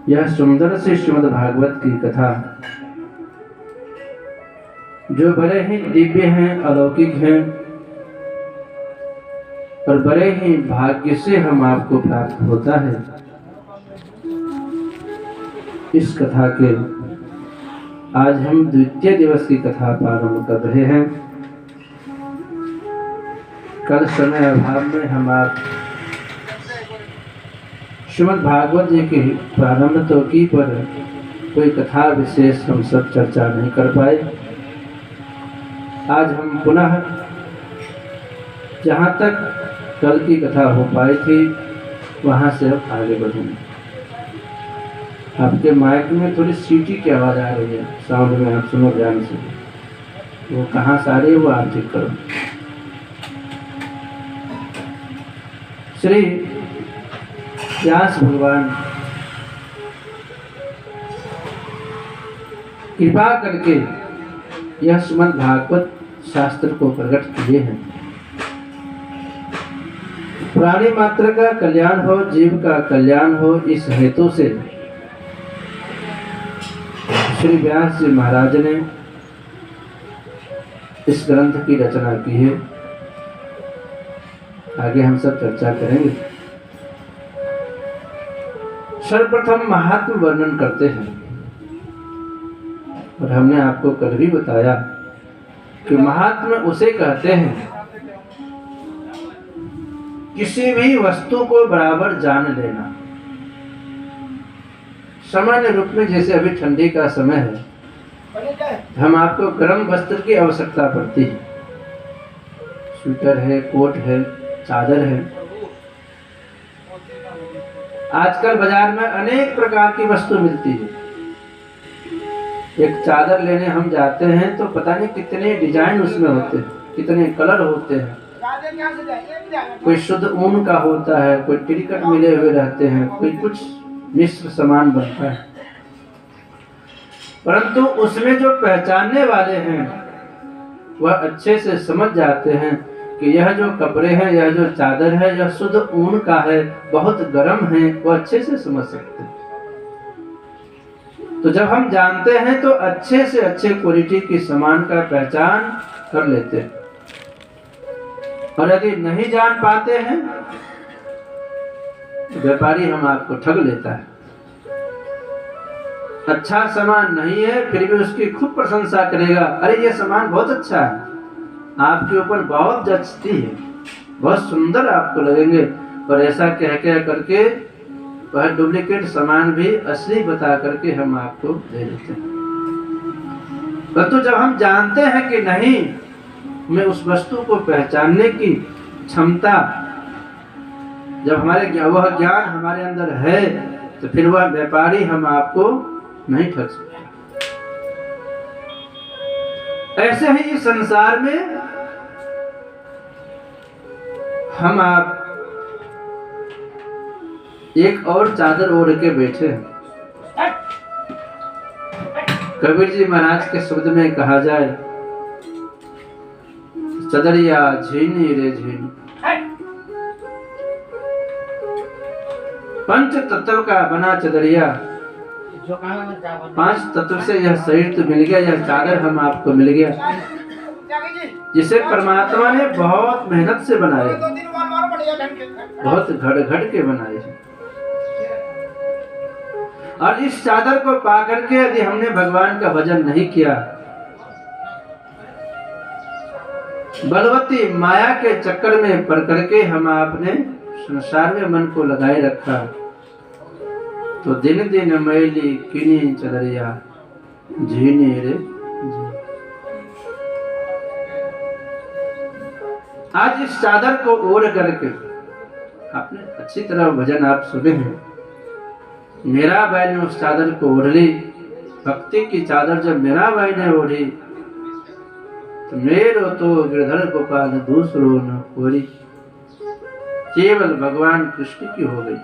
यह सुंदर से श्रीमद् भागवत की कथा जो बड़े ही दिव्य हैं, अलौकिक हैं और बड़े ही भाग्य से हम आपको प्राप्त होता है। इस कथा के आज हम द्वितीय दिवस की कथा प्रारंभ कर रहे हैं। कल समय अभाव में हम आप श्रीमद् भागवत जी की प्रारंभ तो की, पर कोई कथा विशेष हम सब चर्चा नहीं कर पाए। आज हम पुनः जहाँ तक कल की कथा हो पाई थी वहाँ से अब आगे बढ़ेंगे। आपके माइक में थोड़ी सीटी की आवाज़ आ रही है, साउंड में आप सुनो ध्यान से। वो कहाँ से आ रही है वो आप ठीक करो। श्री व्यास भगवान कृपा करके यह श्रीमद् भागवत शास्त्र को प्रकट किए हैं। प्राणी मात्र का कल्याण हो, जीव का कल्याण हो, इस हेतु से श्री व्यास जी महाराज ने इस ग्रंथ की रचना की है। आगे हम सब चर्चा करेंगे। सर्वप्रथम महात्म वर्णन करते हैं और हमने आपको कल भी बताया कि महात्मा उसे कहते हैं किसी भी वस्तु को बराबर जान लेना। सामान्य रूप में जैसे अभी ठंडी का समय है, हम आपको गर्म वस्त्र की आवश्यकता पड़ती है। स्वेटर है, कोट है, चादर है। आजकल बाजार में अनेक प्रकार की वस्तु मिलती है। एक चादर लेने हम जाते हैं तो पता नहीं कितने डिजाइन उसमें होते हैं, कितने कलर होते हैं। कोई शुद्ध ऊन का होता है, कोई टिकट मिले हुए रहते हैं, कोई कुछ मिश्र सामान बनता है। परंतु उसमें जो पहचानने वाले हैं वह अच्छे से समझ जाते हैं कि यह जो कपड़े हैं, यह जो चादर है, यह शुद्ध ऊन का है, बहुत गर्म है, वो अच्छे से समझ सकते हैं। तो जब हम जानते हैं तो अच्छे से अच्छे क्वालिटी की सामान का पहचान कर लेते हैं। और यदि नहीं जान पाते हैं तो व्यापारी हम आपको ठग लेता है। अच्छा सामान नहीं है फिर भी उसकी खूब प्रशंसा करेगा, अरे ये सामान बहुत अच्छा है, आपके ऊपर बहुत जचती है, बहुत सुंदर आपको लगेंगे। और ऐसा कह करके वह डुप्लीकेट सामान भी असली बता करके हम आपको दे देते हैं। परंतु जब हम जानते हैं कि नहीं, में उस वस्तु को पहचानने की क्षमता, जब हमारे वह ज्ञान हमारे अंदर है तो फिर वह व्यापारी हम आपको नहीं ठग सकता। ऐसे ही इस संसार में हम आप एक और चादर ओढ़ के बैठे हैं। कबीर जी महाराज के शब्द में कहा जाए, चदरिया झीनी रे झीनी। पंच तत्व का बना चदरिया, 5 तत्व से यह शरीर तो मिल गया, यह चादर हम आपको मिल गया, जिसे परमात्मा ने बहुत मेहनत से बनाया, बहुत घड़ के बनाए। और इस चादर को पा करके यदि हमने भगवान का भजन नहीं किया, बलवती माया के चक्कर में पड़ करके हम आपने संसार में मन को लगाए रखा, तो दिन दिन मैली किनी चदरिया झीनी रे। आज इस चादर को ओढ़ करके आपने अच्छी तरह भजन आप सुने हैं। मेरा भाई ने उस चादर को ओढ़ ली, भक्ति की चादर जब मेरा भाई ने ओढ़ी तो मेरो तो गिरधर गोपाल दूसरो न ओढ़ी, केवल भगवान कृष्ण की हो गई।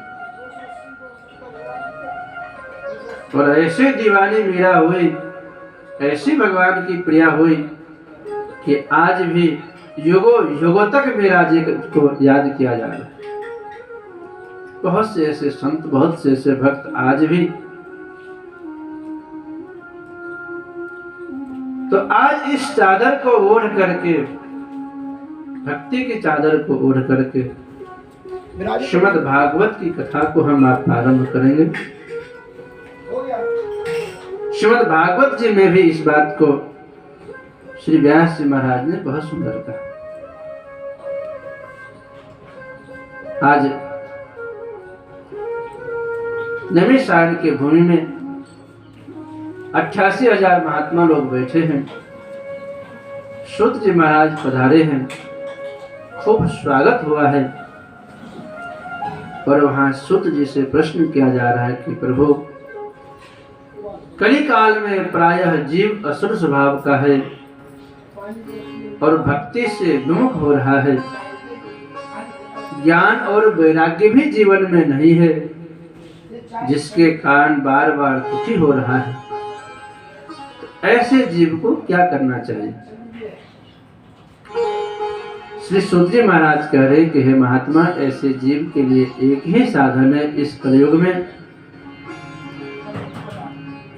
और ऐसे दीवानी मीरा हुई, ऐसी भगवान की प्रिया हुई कि आज भी युगों युगों तक मेरा जी को याद किया जा रहा है। बहुत से ऐसे संत, बहुत से ऐसे भक्त आज भी इस चादर को ओढ़ करके, भक्ति की चादर को ओढ़ करके श्रीमद् भागवत की कथा को हम आप आरंभ करेंगे। श्रीमद् भागवत जी में भी इस बात को श्री व्यास जी महाराज ने बहुत सुंदर कहा। आज नैमिषारण्य की भूमि में 88,000 महात्मा लोग बैठे हैं। सूत जी महाराज पधारे हैं, खूब स्वागत हुआ है। और वहां सूत जी से प्रश्न किया जा रहा है कि प्रभु, कली काल में प्रायः जीव असुर स्वभाव का है और भक्ति से विमुख हो रहा है, ज्ञान और वैराग्य भी जीवन में नहीं है, जिसके कारण बार बार दुखी हो रहा है। तो ऐसे जीव को क्या करना चाहिए? श्री सूत जी महाराज कह रहे कि हे महात्मा, ऐसे जीव के लिए एक ही साधन है इस कलयुग में,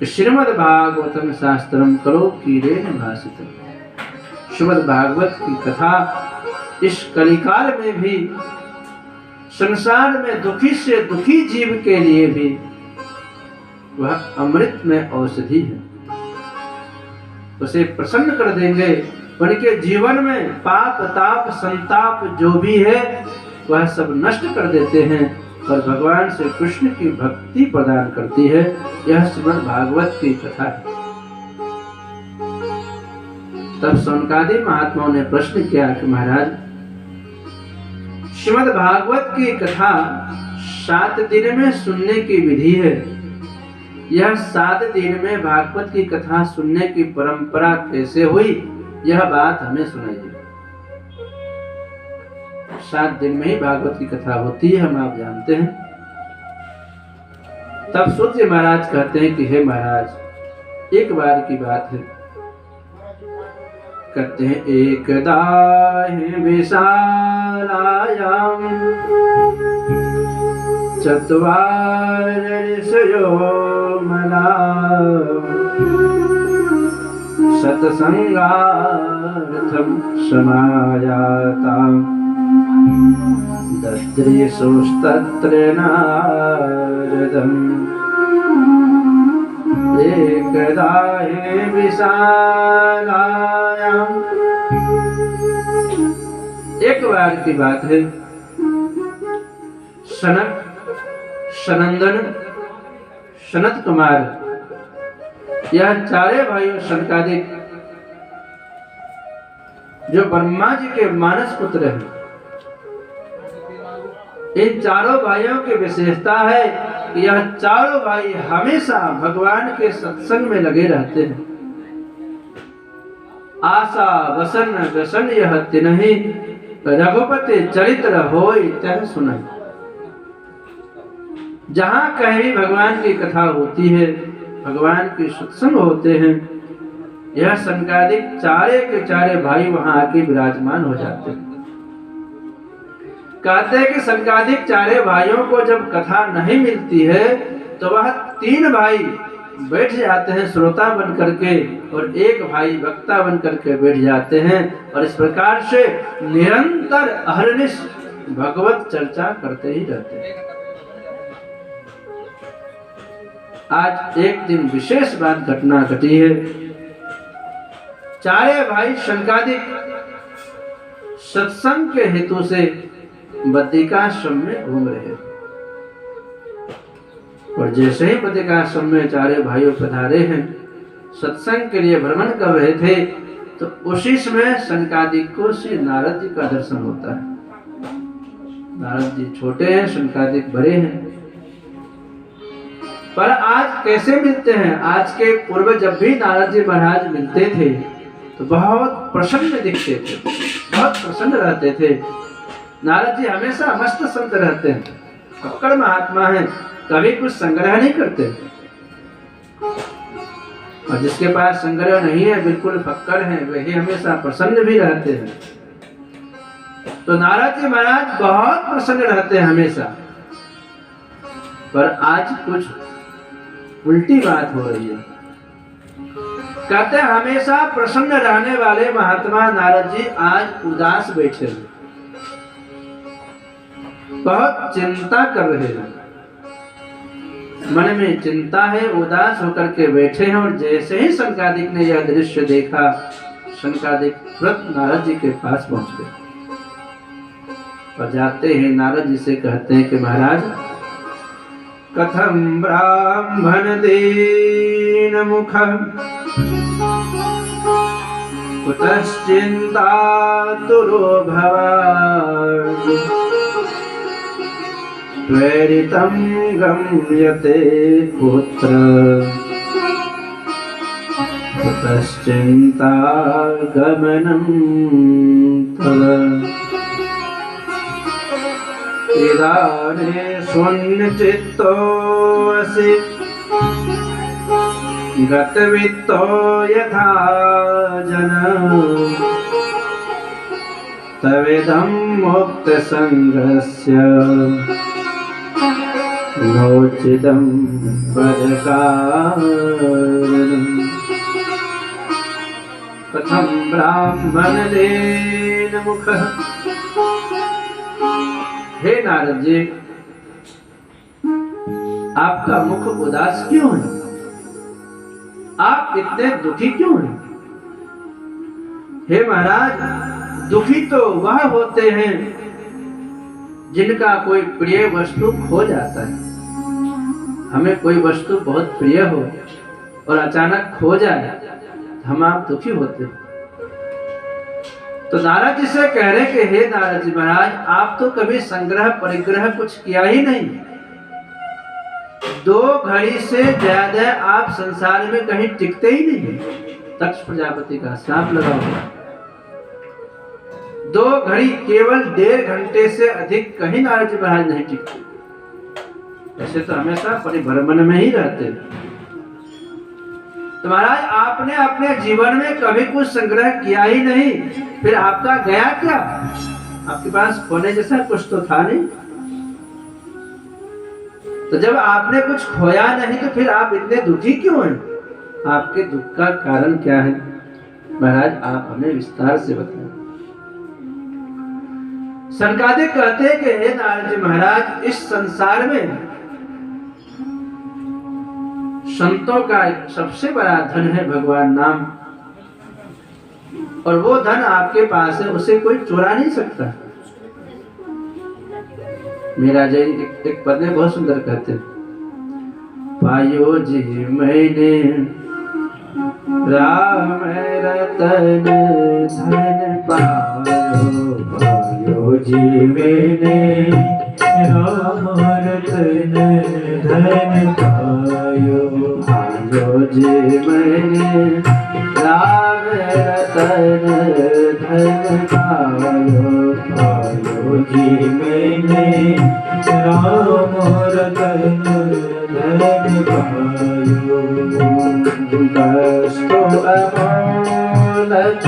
श्रीमद् भागवतम शास्त्रम करो कीरेण भासितम। श्रीमद् भागवत की कथा इस कलिकाल में भी, संसार में दुखी से दुखी जीव के लिए भी वह अमृत में औषधि है। उसे प्रसन्न कर देंगे। उनके जीवन में पाप ताप संताप जो भी है वह सब नष्ट कर देते हैं और भगवान श्री कृष्ण की भक्ति प्रदान करती है। यह श्रीमद् भागवत की कथा है। तब सौनकादि महात्माओं ने प्रश्न किया कि महाराज, श्रीमद् भागवत की कथा 7 दिन में सुनने की विधि है। यह 7 दिन में भागवत की कथा सुनने की परंपरा कैसे हुई, यह बात हमें सुनाइए। 7 दिन में ही भागवत की कथा होती है, हम आप जानते हैं। तब सूत जी महाराज कहते हैं कि हे महाराज, एक बार की बात है। कहते हैं एकदा विशालायाम चत्वार ऋषयो मला सत्संगार्थम समायाता दद्रेशोस्तत्र नारदम् एकदा हि विशालायाम। एक बार की बात है, सनक, सनंदन, सनत कुमार, यह चारे भाइयों सनकादिक जो ब्रह्मा जी के मानस पुत्र हैं, इन चारों भाइयों की विशेषता है कि यह चारों भाई हमेशा भगवान के सत्संग में लगे रहते हैं। आशा वसन व्यसन यह तिन्हि, रघुपति चरित्र होय तह सुनहि। जहां कहीं भी भगवान की कथा होती है, भगवान के सत्संग होते हैं, यह सनकादिक चारे के चारे भाई वहां आके विराजमान हो जाते हैं। कहते हैं कि सनकादिक चारे भाइयों को जब कथा नहीं मिलती है तो वह 3 भाई बैठ जाते हैं श्रोता बन करके और एक भाई वक्ता बन करके बैठ जाते हैं और इस प्रकार से निरंतर अहर्निश भगवत चर्चा करते ही रहते हैं। आज एक दिन विशेष बात घटना घटी है। चारे भाई सनकादिक सत्संग के हेतु से बद्रिकाश्रम में घूम रहे और जैसे ही बद्रिकाश्रम में चारे भाइयों पधारे हैं, सत्संग के लिए भ्रमण कर रहे थे, तो उसी समय सनकादिक को श्री नारद जी का दर्शन होता है। नारद जी छोटे हैं, सनकादिक बड़े हैं, पर आज कैसे मिलते हैं? आज के पूर्व जब भी नारद जी महाराज मिलते थे तो बहुत प्रसन्न दिखते थे, बहुत प्रसन्न रहते थे। नारद जी हमेशा मस्त संत रहते हैं, फक्कड़ महात्मा हैं, कभी कुछ संग्रह नहीं करते। और जिसके पास संग्रह नहीं है, बिल्कुल फक्कड़ हैं, वही हमेशा प्रसन्न भी रहते हैं। तो नारद जी महाराज बहुत प्रसन्न रहते हैं हमेशा। पर आज कुछ उल्टी बात हो रही है। कहते हैं हमेशा प्रसन्न रहने वाले महात्मा नारद जी आज उदास बैठे हैं, बहुत चिंता कर रहे हैं, मन में चिंता है, उदास होकर के बैठे हैं। और जैसे ही शनकादिक ने यह दृश्य देखा, शनकादिक तुरंत नारद जी के पास पहुंच गए और जाते हैं नारद जी से कहते हैं कि महाराज, कथम ब्राह्मण दीन मुख कुतश्चिंता तुरो भवान् प्रेरितं गम्यते पुत्र कुतश्चिंता गमनं तव इदानीं शून्यचित्तोऽसि गतवित्तो यथा जन तवेदं मुक्तसङ्गस्य नोचितं पदकारणम् कथं ब्राह्मणदेन मुखः। हे नारद जी, आपका मुख उदास क्यों है? आप इतने दुखी क्यों हैं? हे महाराज, दुखी तो वह होते हैं जिनका कोई प्रिय वस्तु खो जाता है। हमें कोई वस्तु बहुत प्रिय हो और अचानक खो जाए, हम आप दुखी होते हैं। तो नारद जी से कह रहे कि हे नारद जी महाराज, आप तो कभी संग्रह परिग्रह कुछ किया ही नहीं, 2 घड़ी से ज्यादा आप संसार में कहीं टिकते ही नहीं। दक्ष प्रजापति का श्राप लगा हुआ, 2 घड़ी केवल 1.5 घंटे से अधिक कहीं नारद जी महाराज नहीं टिकते। ऐसे तो हमेशा परिभ्रमण में ही रहते। तो महाराज, आपने अपने जीवन में कभी कुछ संग्रह किया ही नहीं, फिर आपका गया क्या? आपके पास खोने जैसा कुछ तो था नहीं। तो जब आपने कुछ खोया नहीं तो फिर आप इतने दुखी क्यों हैं? आपके दुख का कारण क्या है? महाराज, आप हमें विस्तार से बताएं। शनकादिक कहते हैं कि हे नारद जी महाराज, इस संसार में संतों का सबसे बड़ा धन है भगवान नाम, और वो धन आपके पास है, उसे कोई चुरा नहीं सकता। मेरा जैन एक पद में बहुत सुंदर कहते हैं, पायो जी मैंने राम रतन धन पायो जी मैंने राम रतन धन पायो जी मैंने राम रतन धन पायो जी मैंने राम रतन धन पायो कष्टो अमोलक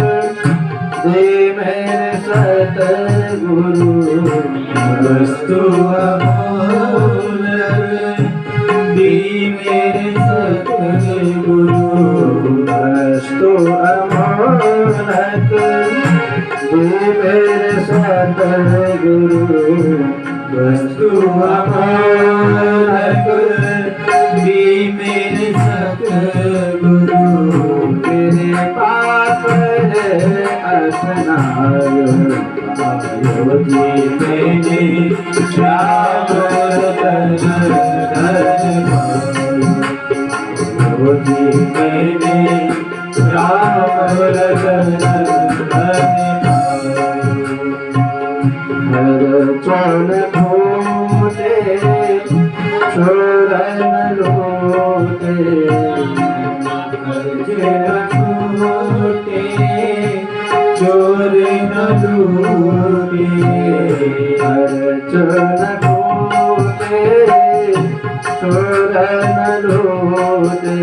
दे मेरे सतगुरु कष्टो अमोलक दे मेरे सतगुरु कष्टो अमोलक दे मेरे सतगुरु कष्टो अमोलक दे मेरे सतगुरु तेरे पाप असनायो जी मैंने राम रतन धन पायो जी मैंने राम रतन धन पायो चरण मोटे चरण लोटे चोर न लूटे चरण मोटे चोर न लोटे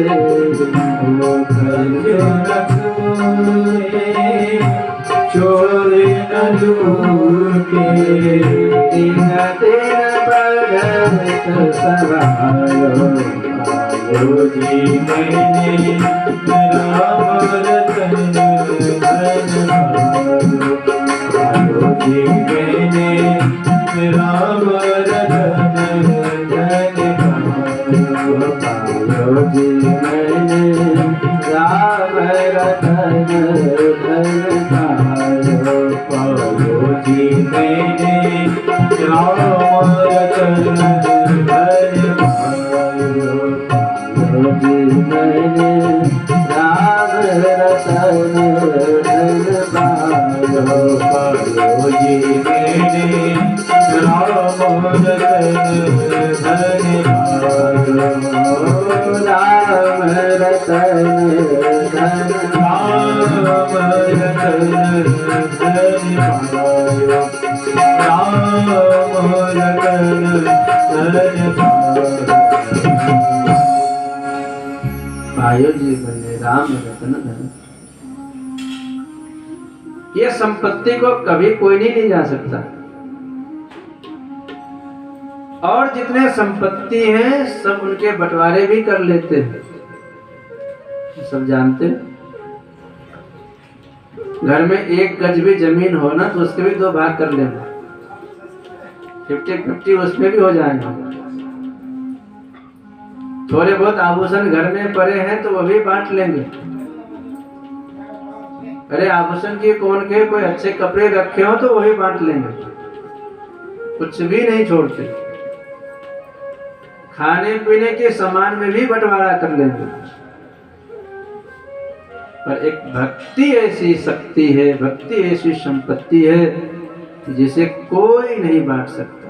चोर न लूटे दिन दिन बढ़त सवायो जी मैंने राम रतन धन पायो जी मैंने राम रतन धन पायो जी मैंने राम रतन धन पायो। पायो जी मैंने राम रतन धन पायो। पायो जी मैंने राम रतन धन पायो। पायो जी मैंने राम रतन धन पायो। राम रतन धन राम रतन धन पायो। राम रतन धन पायो जी मैंने राम रतन धन। ये संपत्ति को कभी कोई नहीं ले जा सकता। और जितने संपत्ति हैं सब उनके बंटवारे भी कर लेते हैं, सब जानते हैं। घर में 1 गज भी जमीन हो ना तो उसके भी 2 भाग कर लेना, 50-50 उसमें भी हो जाएंगे। थोड़े बहुत आभूषण घर में पड़े हैं तो वो भी बांट लेंगे। अरे आभूषण की कौन के कोई अच्छे कपड़े रखे हो तो वही बांट लेंगे, कुछ भी नहीं छोड़ते। खाने पीने के सामान में भी बंटवारा कर लेंगे। पर एक भक्ति ऐसी शक्ति है, भक्ति ऐसी संपत्ति है जिसे कोई नहीं बांट सकता।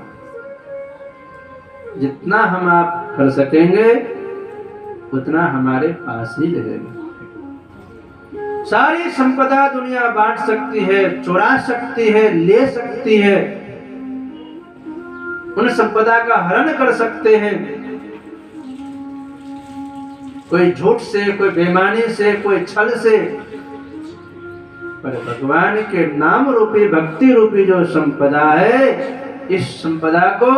जितना हम आप कर सकेंगे उतना हमारे पास ही रहेगा। सारी संपदा दुनिया बांट सकती है, चुरा सकती है, ले सकती है, उन संपदा का हरण कर सकते हैं। कोई झूठ से, कोई बेईमानी से, कोई छल से। पर भगवान के नाम रूपी भक्ति रूपी जो संपदा है, इस संपदा को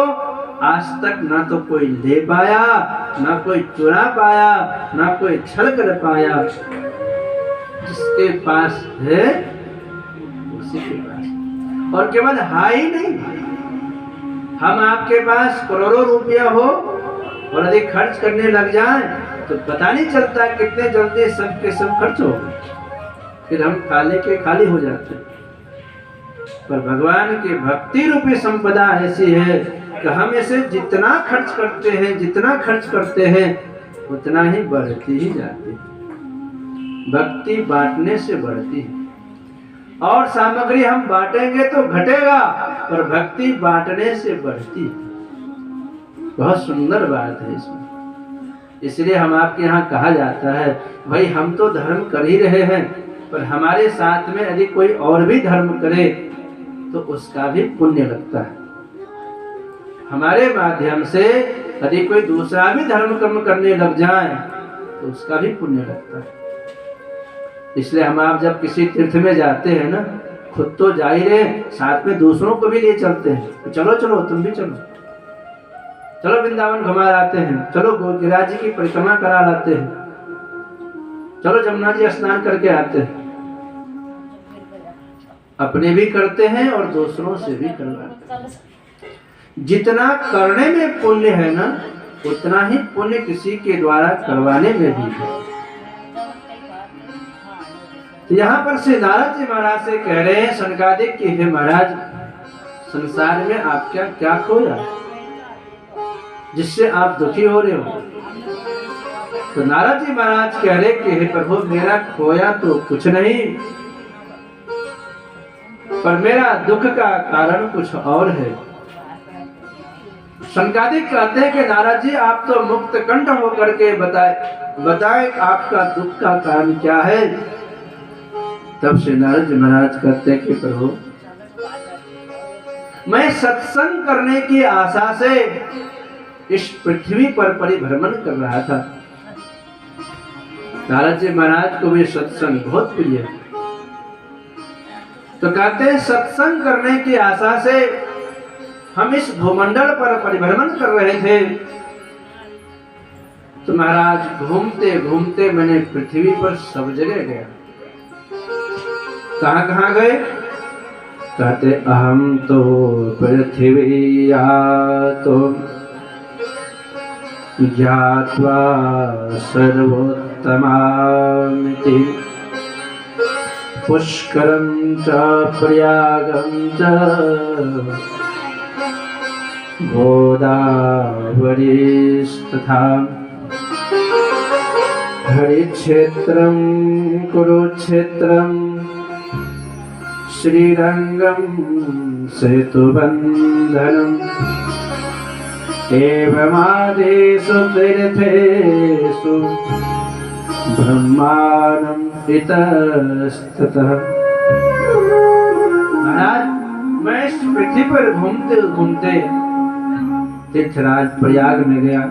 आज तक ना तो कोई ले पाया, ना कोई चुरा पाया, ना कोई छल कर पाया। जिसके पास है उसी के पास। और केवल हाई नहीं, हम आपके पास करोड़ों रुपया हो और यदि खर्च करने लग जाए तो पता नहीं चलता कितने जल्दी सब के सब खर्च हो गए, फिर हम खाली के खाली हो जाते हैं। पर भगवान की भक्ति रूपी संपदा ऐसी है कि हम इसे जितना खर्च करते हैं, जितना खर्च करते हैं उतना ही बढ़ती ही जाती है। भक्ति बांटने से बढ़ती है। और सामग्री हम बांटेंगे तो घटेगा, पर भक्ति बांटने से बढ़ती है। बहुत सुंदर बात है इसमें। इसलिए हम आपके यहाँ कहा जाता है, भाई हम तो धर्म कर ही रहे हैं, पर हमारे साथ में यदि कोई और भी धर्म करे तो उसका भी पुण्य लगता है। हमारे माध्यम से यदि कोई दूसरा भी धर्म कर्म करने लग जाए तो उसका भी पुण्य लगता है। इसलिए हम आप जब किसी तीर्थ में जाते हैं ना, खुद तो जा ही रहे, साथ में दूसरों को भी ले चलते हैं। तो चलो चलो तुम भी चलो, चलो वृंदावन घुमा लाते हैं, चलो गिरिराज जी की परिक्रमा करा लाते हैं, चलो जमुना जी स्नान करके आते हैं। अपने भी करते हैं और दूसरों से भी करवाते हैं। जितना करने में पुण्य है ना, उतना ही पुण्य किसी के द्वारा करवाने में भी है। यहाँ पर श्री नारद जी महाराज से कह रहे हैं सनकादिक कि हे महाराज, संसार में आप क्या खोया जिससे आप दुखी हो रहे हो। तो नारद जी महाराज कह रहे कि हे प्रभु, मेरा खोया तो कुछ नहीं, पर मेरा दुख का कारण कुछ और है। सनकादिक कहते हैं कि नारद जी आप तो मुक्त कंठ होकर के बताए आपका दुख का कारण क्या है। तब से नारद जी महाराज कहते हैं कि प्रभु, मैं सत्संग करने की आशा से इस पृथ्वी पर परिभ्रमण कर रहा था। नारद जी महाराज को भी सत्संग बहुत प्रिय है। तो कहते हैं सत्संग करने की आशा से हम इस भूमंडल पर परिभ्रमण कर रहे थे। तो महाराज घूमते घूमते मैंने पृथ्वी पर सब जगह गया। कहाँ कहाँ गए? कहते अहम तो पृथिव्या तो ज्ञात्वा सर्वोत्तमामिति पुष्करं च प्रयागं च गोदावरीस्तथा हरिक्षेत्रं कुरुक्षेत्रं श्रीरंगं सेतुबन्धनम् एवमादेषु तीर्थेषु ब्रह्मांडं इतस्ततः। महाराज मैं इस पृथ्वी पर घूमते घूमते तीर्थराज प्रयाग में गया।